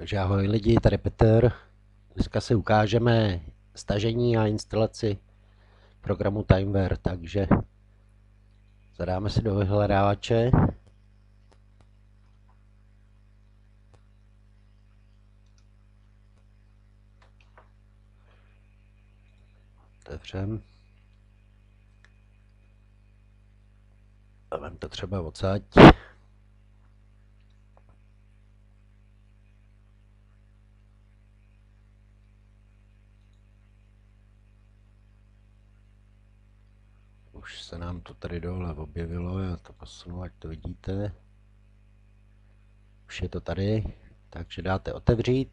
Takže ahoj lidi, tady Petr. Dneska si ukážeme stažení a instalaci programu Timeware, takže zadáme si do vyhledávače. Otevřem. A vem to třeba odsaď. Už se nám to tady dole objevilo, já to posunu, ať to vidíte. Už je to tady, takže dáte otevřít,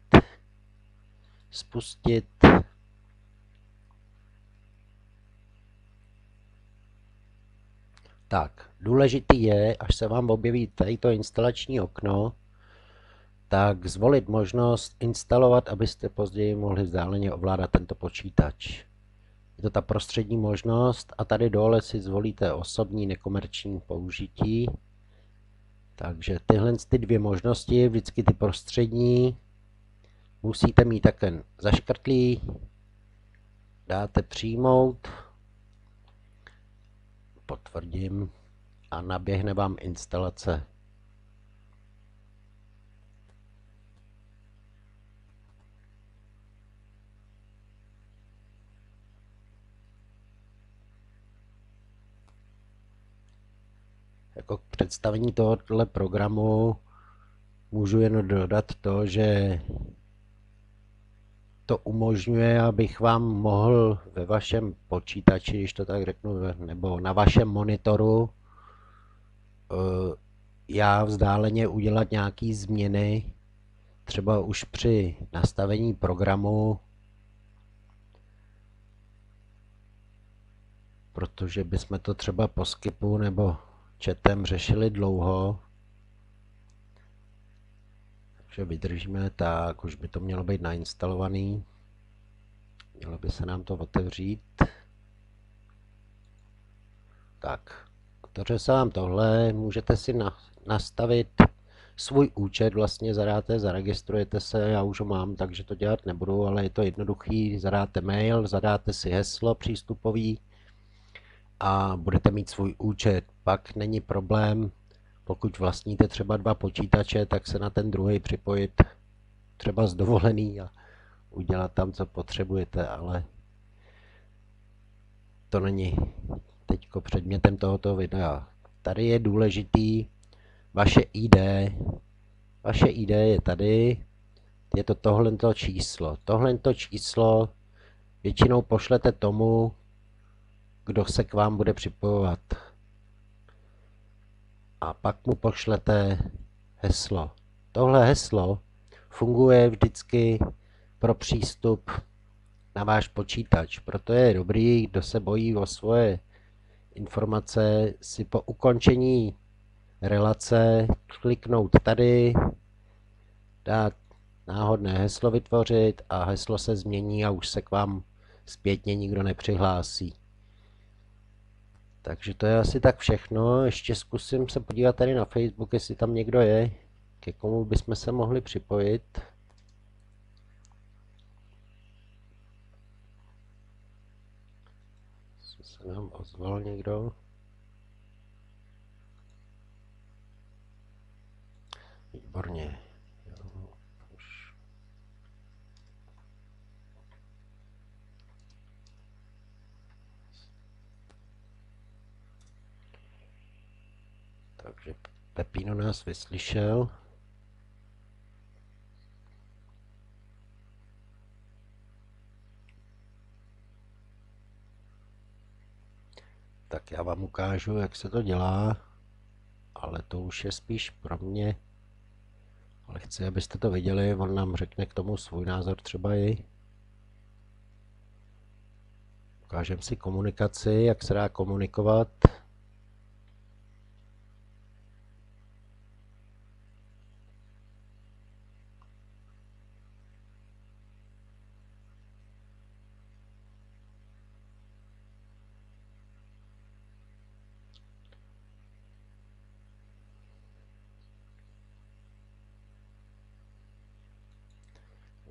spustit. Tak, důležitý je, až se vám objeví tady to instalační okno, tak zvolit možnost instalovat, abyste později mohli vzdáleně ovládat tento počítač. Je to ta prostřední možnost a tady dole si zvolíte osobní nekomerční použití. Takže tyhle ty dvě možnosti, vždycky ty prostřední, musíte mít také zaškrtlý, dáte přijmout, potvrdím a naběhne vám instalace. Jako k představení tohoto programu můžu jen dodat to, že to umožňuje, abych vám mohl ve vašem počítači, když to tak řeknu, nebo na vašem monitoru já vzdáleně udělat nějaké změny, třeba už při nastavení programu, protože bychom to třeba po Skypu nebo chatem řešili dlouho. Takže vydržíme, tak už by to mělo být nainstalovaný. Mělo by se nám to otevřít. Tak, otevře se vám tohle, můžete si nastavit svůj účet, vlastně zadáte, zaregistrujete se, já už ho mám, takže to dělat nebudu, ale je to jednoduchý, zadáte mail, zadáte si heslo přístupový a budete mít svůj účet. Pak není problém, pokud vlastníte třeba 2 počítače, tak se na ten druhý připojit třeba z dovolený a udělat tam, co potřebujete, ale to není teďko předmětem tohoto videa. Tady je důležitý vaše ID. Vaše ID je tady, je to tohleto číslo. Tohleto číslo většinou pošlete tomu, kdo se k vám bude připojovat. A pak mu pošlete heslo. Tohle heslo funguje vždycky pro přístup na váš počítač. Proto je dobrý, kdo se bojí o svoje informace, si po ukončení relace kliknout tady, dát náhodné heslo vytvořit a heslo se změní a už se k vám zpětně nikdo nepřihlásí. Takže to je asi tak všechno. Ještě zkusím se podívat tady na Facebook, jestli tam někdo je, ke komu bychom se mohli připojit. Se nám ozval někdo. Výborně. Takže Pepino nás vyslyšel. Tak já vám ukážu, jak se to dělá, ale to už je spíš pro mě. Ale chci, abyste to viděli, on nám řekne k tomu svůj názor třeba i. Ukážeme si komunikaci, jak se dá komunikovat.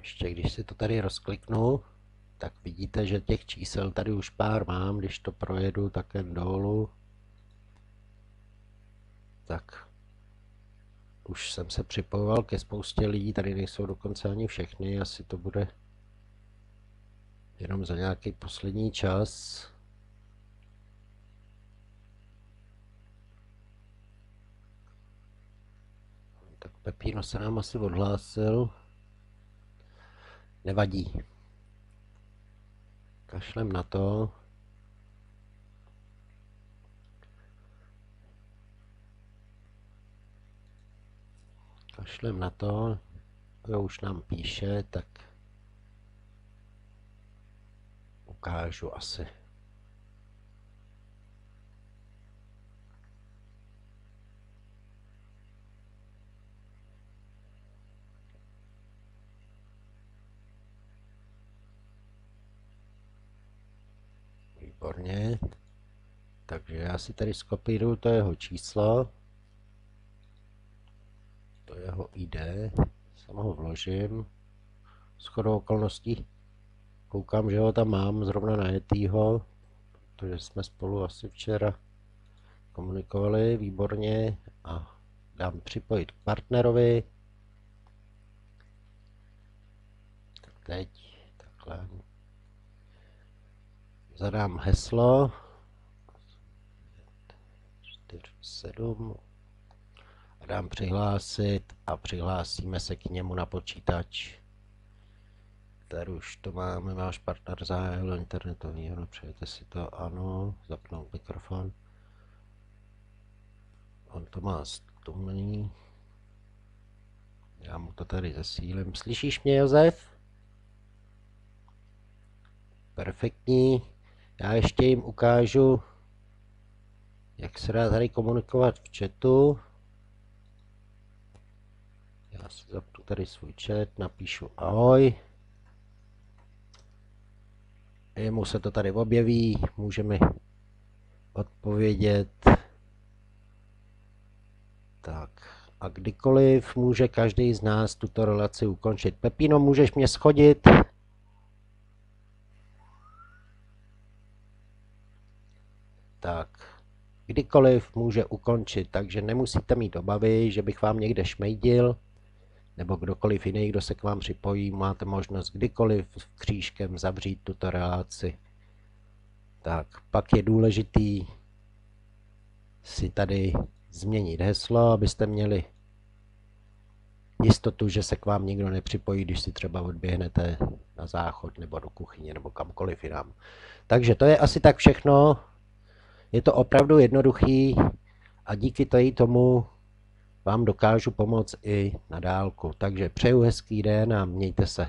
Ještě když si to tady rozkliknu, tak vidíte, že těch čísel tady už pár mám, když to projedu takem dolů. Tak už jsem se připojoval ke spoustě lidí, tady nejsou dokonce ani všechny, asi to bude jenom za nějaký poslední čas. Tak Pepino se nám asi odhlásil. Nevadí. Kašlem na to. Kašlem na to. Jo, už nám píše, tak ukážu asi. Výborně. Takže já si tady skopíruju to jeho číslo. To jeho ID. Sam ho vložím. Shodou okolností koukám, že ho tam mám zrovna najetýho, protože jsme spolu asi včera komunikovali výborně a dám připojit k partnerovi. Tak teď takhle. Zadám heslo 47 a dám přihlásit a přihlásíme se k němu na počítač. Tady už to máme, váš partner zahájil internetový, ano, přejete si to, ano, zapnout mikrofon. On to má stumný. Já mu to tady zesílím. Slyšíš mě, Josef? Perfektní. Já ještě jim ukážu, jak se dá tady komunikovat v chatu. Já si zapnu tady svůj chat, napíšu ahoj. Jemu se to tady objeví, může mi odpovědět. Tak a kdykoliv může každý z nás tuto relaci ukončit. Pepino, můžeš mě schodit? Tak, kdykoliv může ukončit, takže nemusíte mít obavy, že bych vám někde šmejdil, nebo kdokoliv jiný, kdo se k vám připojí, máte možnost kdykoliv křížkem zavřít tuto relaci. Tak, pak je důležitý si tady změnit heslo, abyste měli jistotu, že se k vám nikdo nepřipojí, když si třeba odběhnete na záchod nebo do kuchyně nebo kamkoliv jinam. Takže to je asi tak všechno. Je to opravdu jednoduchý a díky tomu vám dokážu pomoct i na dálku. Takže přeju hezký den a mějte se.